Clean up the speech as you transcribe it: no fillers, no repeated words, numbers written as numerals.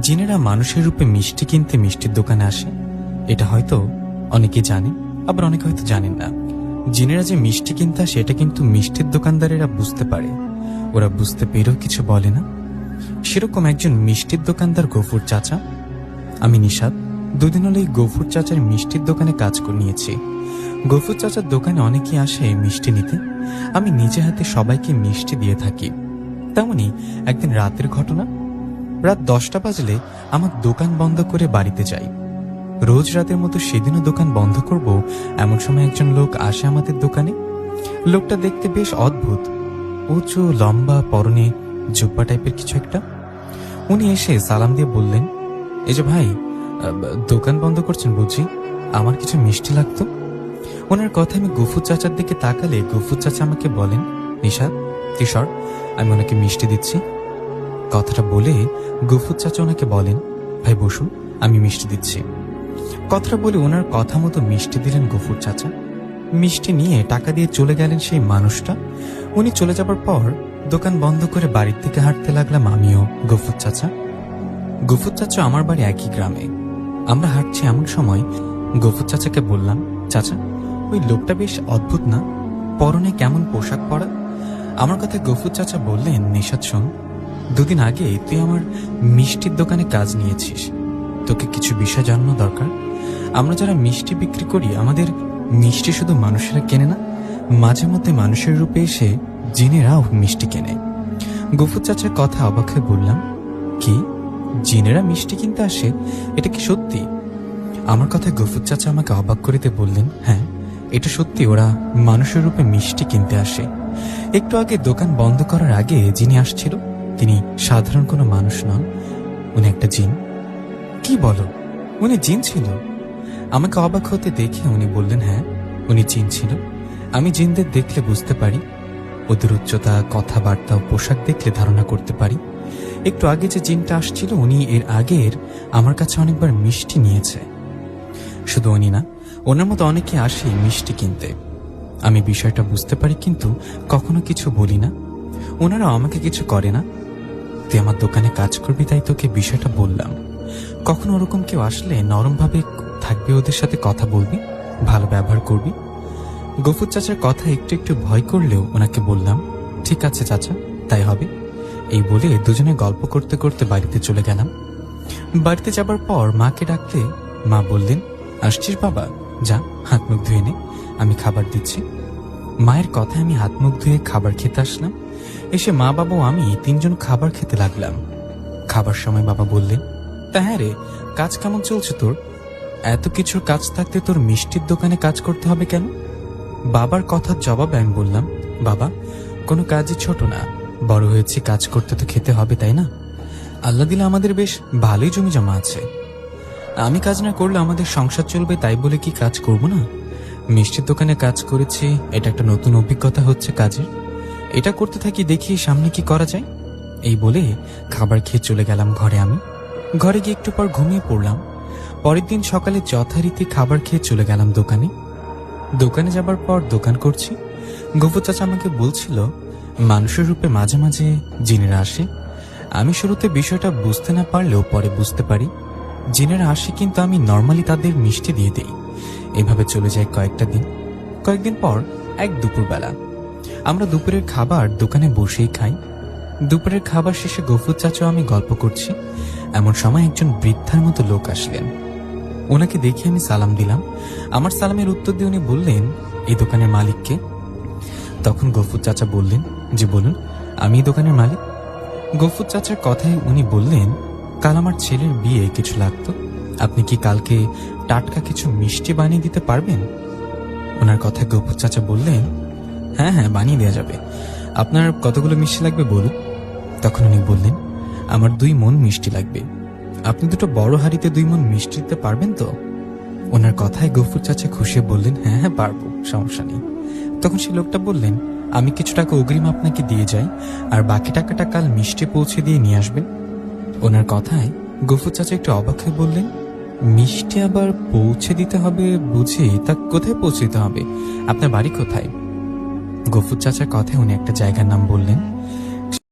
জিনেরা মানুষের রূপে মিষ্টি কিনতে মিষ্টির দোকানে আসে, এটা হয়তো অনেকে জানে, আবার অনেকে হয়তো জানেন না। জিনেরা যে মিষ্টি কিনতে আসে এটা কিন্তু মিষ্টির দোকানদারেরা বুঝতে পারে, ওরা বুঝতে পেরেও কিছু বলে না। সেরকম একজন মিষ্টির দোকানদার গফুর চাচা। আমি নিশাদ, দুদিন হলো এই গফুর চাচার মিষ্টির দোকানে কাজ করে নিয়েছি। গফুর চাচার দোকানে অনেকেই আসে মিষ্টি নিতে, আমি নিজে হাতে সবাইকে মিষ্টি দিয়ে থাকি। তেমনি একদিন রাতের ঘটনা, রাত 10টা বাজলে আমার দোকান বন্ধ করে বাড়িতে যাই। রোজ রাতের মতো সেদিনও দোকান বন্ধ করব এমন সময় একজন লোক আসে আমাদের দোকানে। লোকটা দেখতে বেশ অদ্ভুত, উঁচু লম্বা, পরনে জুব্বা টাইপের কিছু একটা। উনি এসে সালাম দিয়ে বললেন, এই যে ভাই, দোকান বন্ধ করছেন বুঝি, আমার কিছু মিষ্টি লাগতো। ওনার কথা আমি গফুর চাচার দিকে তাকালে গফুর চাচা আমাকে বলেন, নিশাদ কিশোর, আমি ওনাকে মিষ্টি দিচ্ছি। কথাটা বলে গফুর চাচা ওনাকে বলেন, ভাই বসুন, আমি মিষ্টি দিচ্ছি। কথাটা বলে ওনার কথা মতো মিষ্টি দিলেন গফুর চাচা। মিষ্টি নিয়ে টাকা দিয়ে চলে গেলেন সেই মানুষটা। উনি চলে যাবার পর দোকান বন্ধ করে বাড়ির থেকে হাঁটতে লাগলাম আমিও গফুর চাচা। গফুর চাচা আমার বাড়ি একই গ্রামে। আমরা হাঁটছি এমন সময় গফুর চাচাকে বললাম, চাচা ওই লোকটা বেশ অদ্ভুত না, পরনে কেমন পোশাক পরা। আমার কথা গফুর চাচা বললেন, নিশাদ শোন, দুদিন আগে তুই আমার মিষ্টির দোকানে কাজ নিয়েছিস, তোকে কিছু বিষয় জানানো দরকার। আমরা যারা মিষ্টি বিক্রি করি, আমাদের মিষ্টি শুধু মানুষেরা কেনে না, মাঝে মধ্যে মানুষের রূপে এসে জিনেরাও মিষ্টি কেনে। গফুর চাচার কথা অবাক হয়ে বললাম, কি জিনেরা মিষ্টি কিনতে আসে, এটা কি সত্যি? আমার কথায় গফুর চাচা আমাকে অবাক করিতে বললেন, হ্যাঁ এটা সত্যি, ওরা মানুষের রূপে মিষ্টি কিনতে আসে। একটু আগে দোকান বন্ধ করার আগে যিনি আসছিল তিনি সাধারণ কোনো মানুষ নন, উনি একটা জিন। কি বলো, উনি জিন ছিল? আমাকে অবাক হতে দেখে উনি বললেন, হ্যাঁ উনি জিন ছিল। আমি জিনদের দেখলে বুঝতে পারি, ওদের উচ্চতা, কথাবার্তা ও পোশাক দেখলে ধারণা করতে পারি। একটু আগে যে জিনটা আসছিল উনি এর আগের আমার কাছে অনেকবার মিষ্টি নিয়েছে। শুধু উনি না, ওনার মতো অনেকে আসে মিষ্টি কিনতে। আমি বিষয়টা বুঝতে পারি কিন্তু কখনো কিছু বলি না, ওনারা আমাকে কিছু করে না। তুই আমার দোকানে কাজ করবি তাই তোকে বিষয়টা বললাম। কখনো ওরকম কেউ আসলে নরমভাবে থাকবি, ওদের সাথে কথা বলবি, ভালো ব্যবহার করবি। গফুর চাচার কথা একটু একটু ভয় করলেও ওনাকে বললাম, ঠিক আছে চাচা, তাই হবে। এই বলে দুজনে গল্প করতে করতে বাড়িতে চলে গেলাম। বাড়িতে যাবার পর মাকে ডাকতে মা বললেন, আসছিস বাবা, যা হাত মুখ ধুয়ে নে, আমি খাবার দিচ্ছি। মায়ের কথায় আমি হাত মুখ ধুয়ে খাবার খেতে আসলাম। এসে মা, বাবা ও আমি তিনজন খাবার খেতে লাগলাম। খাবার সময় বাবা বললেন, তা হ্যাঁ রে, কাজ কেমন চলছে তোর? এত কিছুর কাজ থাকতে তোর মিষ্টির দোকানে কাজ করতে হবে কেন? বাবার কথার জবাবে আমি বললাম, বাবা কোনো কাজই ছোট না, বড় হয়েছি, কাজ করতে তো খেতে হবে, তাই না? আল্লাহ দিলে আমাদের বেশ ভালোই জমি জমা আছে, আমি কাজ না করলে আমাদের সংসার চলবে, তাই বলে কি কাজ করব না? মিষ্টির দোকানে কাজ করেছি, এটা একটা নতুন অভিজ্ঞতা হচ্ছে কাজের, এটা করতে থাকি, দেখি সামনে কি করা যায়। এই বলে খাবার খেয়ে চলে গেলাম ঘরে। আমি ঘরে গিয়ে একটু পর ঘুমিয়ে পড়লাম। পরের দিন সকালে যথারীতি খাবার খেয়ে চলে গেলাম দোকানে। দোকানে যাবার পর দোকান করছি। গফুর চাচা আমাকে বলছিল, মানুষের রূপে মাঝে মাঝে জিনেরা আসে। আমি শুরুতে বিষয়টা বুঝতে না পারলেও পরে বুঝতে পারি, জিনেরা আসে কিন্তু আমি নর্মালি তাদের মিষ্টি দিয়ে দেই। এভাবে চলে যায় কয়েকটা দিন। কয়েকদিন পর এক দুপুরবেলা আমরা দুপুরের খাবার দোকানে বসেই খাই। দুপুরের খাবার শেষে গফুর চাচা আমি গল্প করছি, এমন সময় একজন বৃদ্ধার মতো লোক আসলেন। ওনাকে দেখে আমি সালাম দিলাম। আমার সালামের উত্তর দিয়ে উনি বললেন, এই দোকানের মালিককে? তখন গফুর চাচা বললেন, যে বলুন, আমি এই দোকানের মালিক। গফুর চাচার কথায় উনি বললেন, কাল আমার ছেলের বিয়ে, কিছু লাগতো, আপনি কি কালকে টাটকা কিছু মিষ্টি বানিয়ে দিতে পারবেন? ওনার কথায় গফুর চাচা বললেন, হ্যাঁ হ্যাঁ বানিয়ে দেওয়া যাবে, আপনার কতগুলো মিষ্টি লাগবে বলুন। তখন উনি বললেন, আমার 2 মণ মিষ্টি লাগবে, আপনি দুটো বড় হাঁড়িতে 2 মণ মিষ্টি দিতে পারবেন তো? ওনার কথায় গফুর চাচা খুশি বললেন, হ্যাঁ হ্যাঁ পারবো, সমস্যা নেই। তখন সেই লোকটা বললেন, আমি কিছু টাকা অগ্রিম আপনাকে দিয়ে যাই, আর বাকি টাকাটা কাল মিষ্টি পৌঁছে দিয়ে নিয়ে আসবেন। ওনার কথায় গফুর চাচা একটু অবাক হয়ে বললেন, মিষ্টি আবার পৌঁছে দিতে হবে বুঝি, তা কোথায় পৌঁছে দিতে হবে? আপনার বাড়ি কোথায়? গফুর চাচার কথায় উনি একটা জায়গার নাম বললেন।